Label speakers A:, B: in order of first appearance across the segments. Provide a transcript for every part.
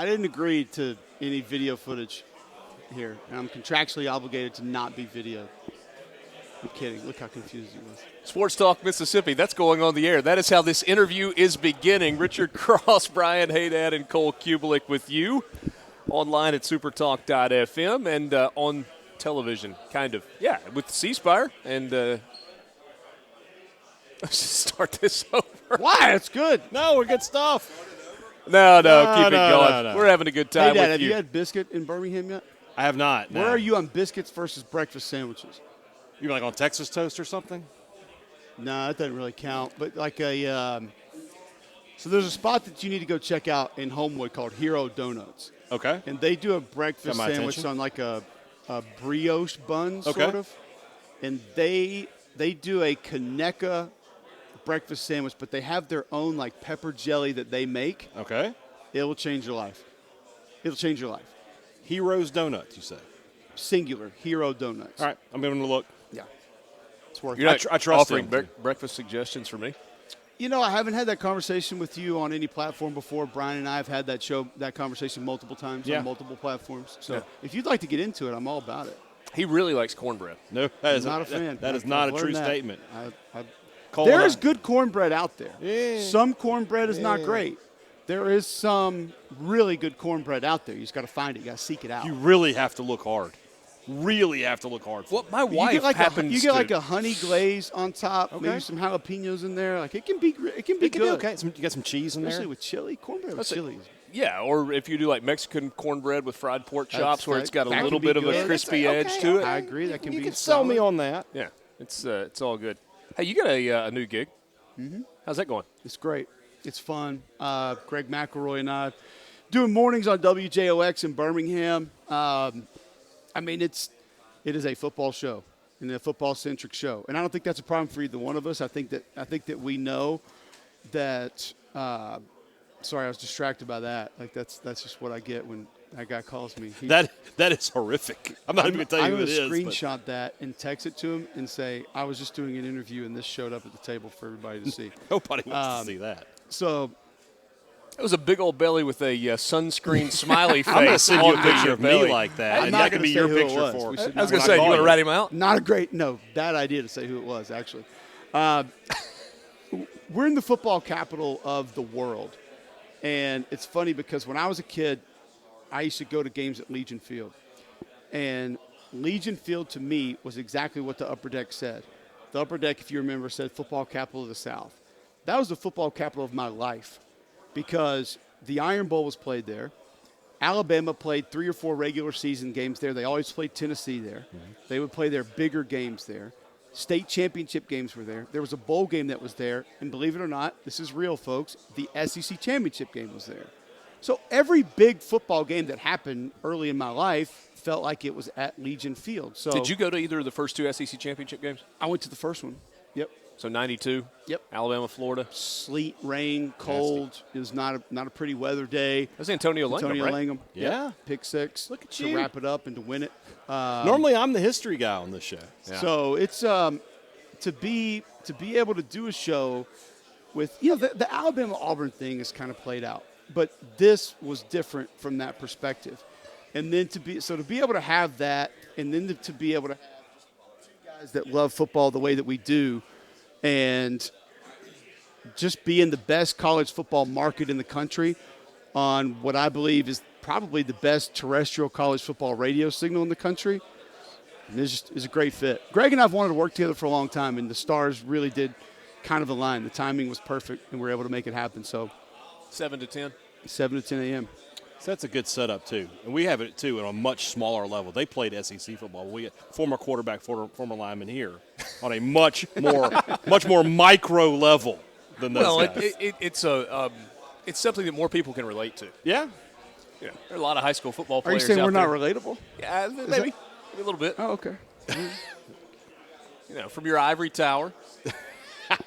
A: I didn't agree to any video footage here, and I'm contractually obligated to not be videoed. I'm kidding. Look how confused he was.
B: Sports Talk Mississippi, that's going on the air. That is how this interview is beginning. Richard Cross, Brian Haydad, and Cole Cubelic with you online at supertalk.fm and on television, kind of. Yeah, with C-Spire. And let's just start this over.
A: Why? It's good.
C: No, we're good stuff.
B: No, keep it going.
C: No.
B: We're having a good time
A: Hey, Dad,
B: with
A: have
B: you.
A: you had biscuit in Birmingham yet?
C: I have not. No.
A: Where are you on biscuits versus breakfast sandwiches?
C: You like on Texas toast or something?
A: No, that doesn't really count. But like so there's a spot that you need to go check out in Homewood called Hero Donuts.
C: Okay.
A: And they do a breakfast
C: Got my
A: sandwich
C: attention.
A: on like a brioche bun,
C: Okay.
A: sort of. And they do a Conecuh breakfast sandwich, but they have their own like pepper jelly that they make.
C: Okay.
A: It will change your life. It'll change your life.
C: Heroes Donuts, you say?
A: Singular, Hero Donuts.
C: All right, I'm giving it a look.
A: Yeah. It's worth
B: You're
A: it.
B: not
C: I trust
B: offering
C: him.
B: breakfast suggestions for me?
A: You know, I haven't had that conversation with you on any platform before. Brian and I have had that conversation multiple times
C: Yeah.
A: on multiple platforms. So
B: Yeah.
A: if you'd like to get into it, I'm all about it.
B: He really likes cornbread.
C: No, that is
A: I'm not a fan.
C: That is
A: I've
C: not a
A: learned
C: true
A: that.
C: statement. Call
A: There
C: it
A: is
C: out.
A: good cornbread out there.
C: Yeah.
A: Some cornbread is not
C: Yeah.
A: great. There is some really good cornbread out there. You just got to find it. You got to seek it out.
C: You really have to look hard. Really have to look hard for
B: Well,
C: it.
B: my
A: You
B: wife
A: get like
B: happens
A: you get
B: to.
A: like a honey glaze on top,
C: Okay.
A: maybe some jalapenos in there. Like it can be
C: It
A: good.
C: can be okay. You got some cheese in
A: Especially
C: there.
A: with chili. Cornbread with
B: That's it.
A: chili.
B: Yeah, or if you do like Mexican cornbread with fried pork chops, where it's got a
A: that
B: little
A: can be
B: bit of a
A: good.
B: crispy
C: Okay,
B: edge to it.
A: I agree. That can
C: You
A: be
C: can sell me
A: solid.
C: on that.
B: Yeah, it's all good. Hey, you got a new gig. Mm-hmm. How's that going?
A: It's great. It's fun. Greg McElroy and I doing mornings on WJOX in Birmingham. I mean, it is a football show and a football-centric show, and I don't think that's a problem for either one of us. I think that we know that. Sorry, I was distracted by that. Like that's just what I get when that guy calls me.
C: That is horrific. I'm not even going to tell you
A: I'm
C: who
A: going
C: it
A: to
C: is.
A: screenshot that and text it to him and say, I was just doing an interview and this showed up at the table for everybody to see.
C: Nobody wants to see that.
A: So
B: It was a big old belly with a sunscreen smiley face.
C: I'm going to send you a
B: on
C: picture
B: your
C: of me
B: belly.
C: like that,
A: I'm
C: and
A: not
C: that can
A: gonna
C: be
A: say
C: your
A: who it
C: picture
A: was.
C: for
A: We
C: it.
A: should
B: I was
A: not
B: going to say, you want to rat him out?
A: not a great, no, bad idea to say who it was, actually. We're in the football capital of the world. And it's funny because when I was a kid, I used to go to games at Legion Field. And Legion Field to me was exactly what the upper deck said. The upper deck, if you remember, said football capital of the South. That was the football capital of my life because the Iron Bowl was played there. Alabama played 3 or 4 regular season games there. They always played Tennessee there. Mm-hmm. They would play their bigger games there. State championship games were there. There was a bowl game that was there. And believe it or not, this is real, folks, the SEC championship game was there. So every big football game that happened early in my life felt like it was at Legion Field. So
B: Did you go to either of the first 2 SEC championship games?
A: I went to the first one. Yep.
B: So 92.
A: Yep.
B: Alabama, Florida.
A: Sleet, rain, cold. It was not a pretty weather day.
B: That's Antonio Langham,
A: Antonio
B: right?
A: Langham.
C: Yeah.
A: Yep. Pick 6.
C: Look at
A: to
C: you.
A: wrap it up and to win it.
C: Normally, I'm the history guy on this show.
B: Yeah.
A: So it's to be able to do a show with the Alabama Auburn thing is kind of played out, but this was different from that perspective, and then to be able to have that, and then to be able to have just 2 guys that love football the way that we do, and just be in the best college football market in the country on what I believe is probably the best terrestrial college football radio signal in the country. And it's a great fit. Greg and I have wanted to work together for a long time, and the stars really did kind of align. The timing was perfect, and we were able to make it happen. So
B: 7 to 10.
A: 7 to 10 a.m.
C: So that's a good setup, too. And we have it, too, on a much smaller level. They played SEC football. We had former quarterback, former lineman here on a much more micro level than those
B: Well,
C: guys.
B: it's something that more people can relate to.
C: Yeah.
B: Yeah, there are a lot of high school football
A: Are you
B: players
A: saying
B: out
A: we're not
B: there.
A: relatable?
B: Yeah, maybe a little bit.
A: Oh, okay.
B: From your ivory tower.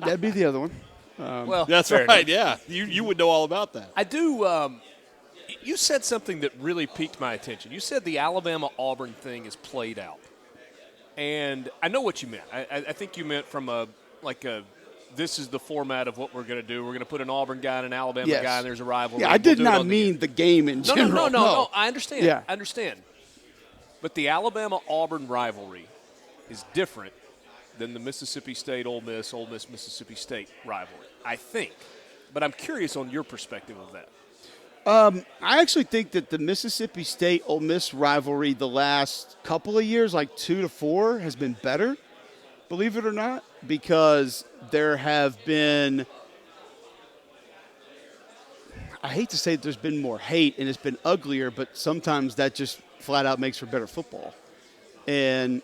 A: That'd be the other one.
B: Well,
C: That's
B: fair
C: right,
B: enough.
C: yeah. You would know all about that.
B: I do. You said something that really piqued my attention. You said the Alabama-Auburn thing is played out. And I know what you meant. I think you meant from a this is the format of what we're going to do. We're going to put an Auburn guy and an Alabama
A: Yes.
B: guy, and there's a rivalry.
A: Yeah, I
B: We'll
A: did
B: do it
A: not
B: on
A: mean the game in
B: No,
A: general.
B: no. I understand.
A: Yeah.
B: I understand. But the Alabama-Auburn rivalry is different than the Mississippi State-Ole Miss, Ole Miss-Mississippi State rivalry, I think. But I'm curious on your perspective of that.
A: I actually think that the Mississippi State-Ole Miss rivalry the last couple of years, like 2 to 4, has been better, believe it or not, because there have been – I hate to say that there's been more hate and it's been uglier, but sometimes that just flat out makes for better football. And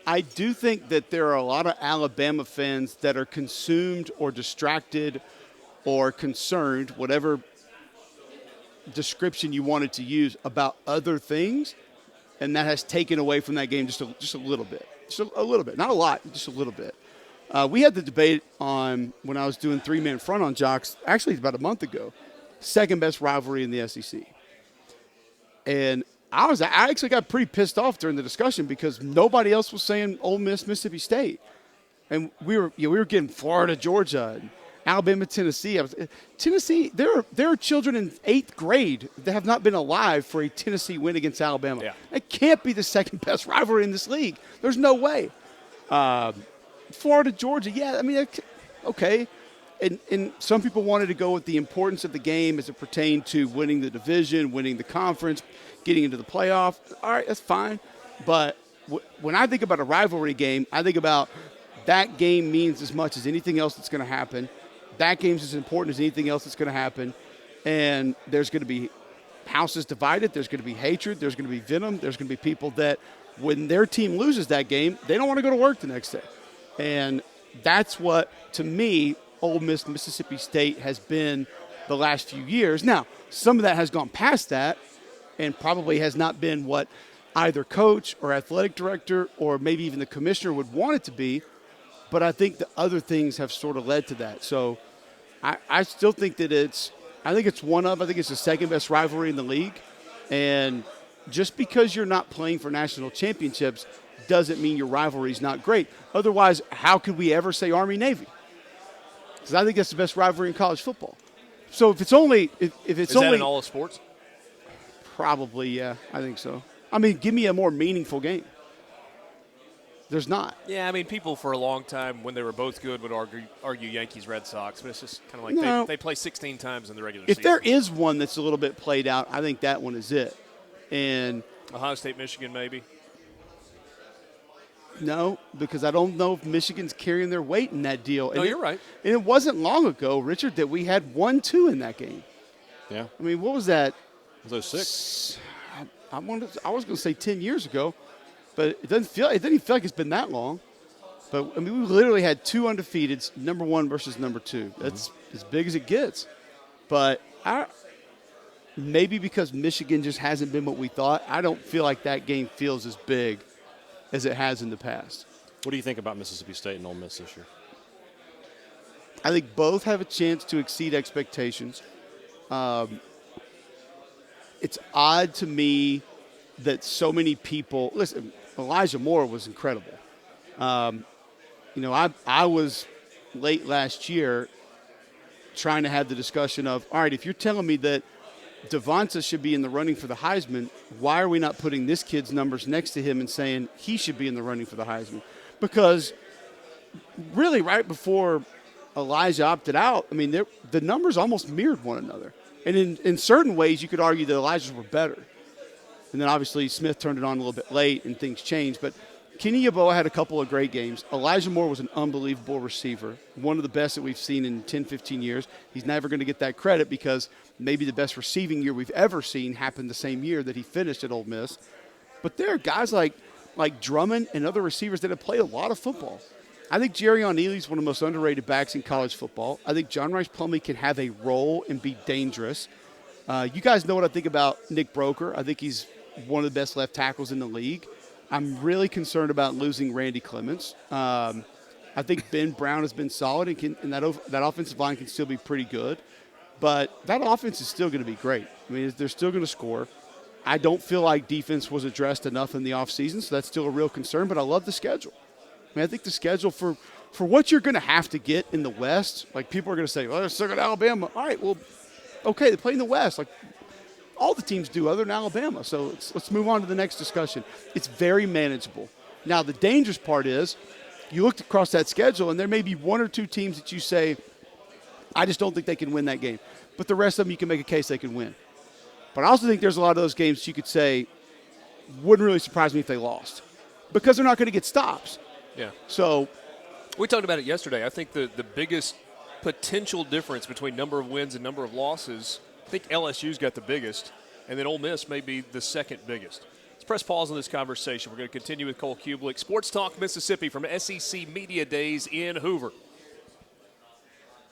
A: I do think that there are a lot of Alabama fans that are consumed or distracted or concerned, whatever description you wanted to use, about other things, and that has taken away from that game just a little bit. Just a little bit. Not a lot, just a little bit. We had the debate on when I was doing three-man front on Jocks, actually about a month ago, second best rivalry in the SEC. And I actually got pretty pissed off during the discussion because nobody else was saying Ole Miss, Mississippi State. And we were getting Florida, Georgia, and Alabama, Tennessee. Tennessee, there are children in 8th grade that have not been alive for a Tennessee win against Alabama.
B: Yeah.
A: That can't be the second best rivalry in this league. There's no way. Florida, Georgia, yeah, I mean, okay. And some people wanted to go with the importance of the game as it pertained to winning the division, winning the conference, getting into the playoff. All right, that's fine. But when I think about a rivalry game, I think about that game means as much as anything else that's going to happen. That game's as important as anything else that's going to happen. And there's going to be houses divided. There's going to be hatred. There's going to be venom. There's going to be people that when their team loses that game, they don't want to go to work the next day. And that's what, to me, Ole Miss, Mississippi State has been the last few years. Now, some of that has gone past that and probably has not been what either coach or athletic director or maybe even the commissioner would want it to be. But I think the other things have sort of led to that. So I still think that I think it's the second best rivalry in the league. And just because you're not playing for national championships doesn't mean your rivalry is not great. Otherwise, how could we ever say Army-Navy? Because I think that's the best rivalry in college football. So if it's only –
B: Is that in all of sports?
A: Probably, yeah, I think so. I mean, give me a more meaningful game. There's not.
B: Yeah, I mean, people for a long time, when they were both good, would argue Yankees, Red Sox. But it's just kind of like
A: No.
B: they play 16 times in the regular
A: If
B: season.
A: there is one that's a little bit played out, I think that one is it. And
B: Ohio State, Michigan, maybe.
A: no, because I don't know if Michigan's carrying their weight in that deal.
B: No, you're right.
A: And it wasn't long ago, Richard, that we had 1-2 in that game.
C: Yeah.
A: I mean, what was that?
C: Was those 6?
A: I was going to say 10 years ago, but it doesn't even feel like it's been that long. But I mean, we literally had 2 undefeateds, number 1 versus number 2. That's as big as it gets. But maybe because Michigan just hasn't been what we thought, I don't feel like that game feels as big as it has in the past.
C: What do you think about Mississippi State and Ole Miss this year?
A: I think both have a chance to exceed expectations. It's odd to me that so many people – listen, Elijah Moore was incredible. I was late last year trying to have the discussion of, all right, if you're telling me that Devonta should be in the running for the Heisman, why are we not putting this kid's numbers next to him and saying he should be in the running for the Heisman? Because really right before Elijah opted out, I mean, the numbers almost mirrored one another. And in certain ways, you could argue that Elijah's were better. And then obviously Smith turned it on a little bit late and things changed. But Kenny Yeboah had a couple of great games. Elijah Moore was an unbelievable receiver, one of the best that we've seen in 10, 15 years. He's never going to get that credit because maybe the best receiving year we've ever seen happened the same year that he finished at Ole Miss. But there are guys like Drummond and other receivers that have played a lot of football. I think Jerrion Neely's one of the most underrated backs in college football. I think John Rice Plumlee can have a role and be dangerous. You guys know what I think about Nick Broker. I think he's one of the best left tackles in the league. I'm really concerned about losing Randy Clements. I think Ben Brown has been solid, and that offensive line can still be pretty good. But that offense is still going to be great. I mean, they're still going to score. I don't feel like defense was addressed enough in the offseason, so that's still a real concern. But I love the schedule. I mean, I think the schedule for for what you're going to have to get in the West, like people are going to say, well, they're stuck at Alabama. All right, well, okay, they play in the West. Like all the teams do other than Alabama. So let's move on to the next discussion. It's very manageable. Now, the dangerous part is you look across that schedule, and there may be one or two teams that you say, I just don't think they can win that game. But the rest of them, you can make a case they can win. But I also think there's a lot of those games you could say wouldn't really surprise me if they lost because they're not going to get stops.
B: Yeah.
A: So
B: we talked about it yesterday. I think the biggest potential difference between number of wins and number of losses, I think LSU's got the biggest, and then Ole Miss may be the second biggest. Let's press pause on this conversation. We're going to continue with Cole Cubelic, Sports Talk Mississippi from SEC Media Days in Hoover.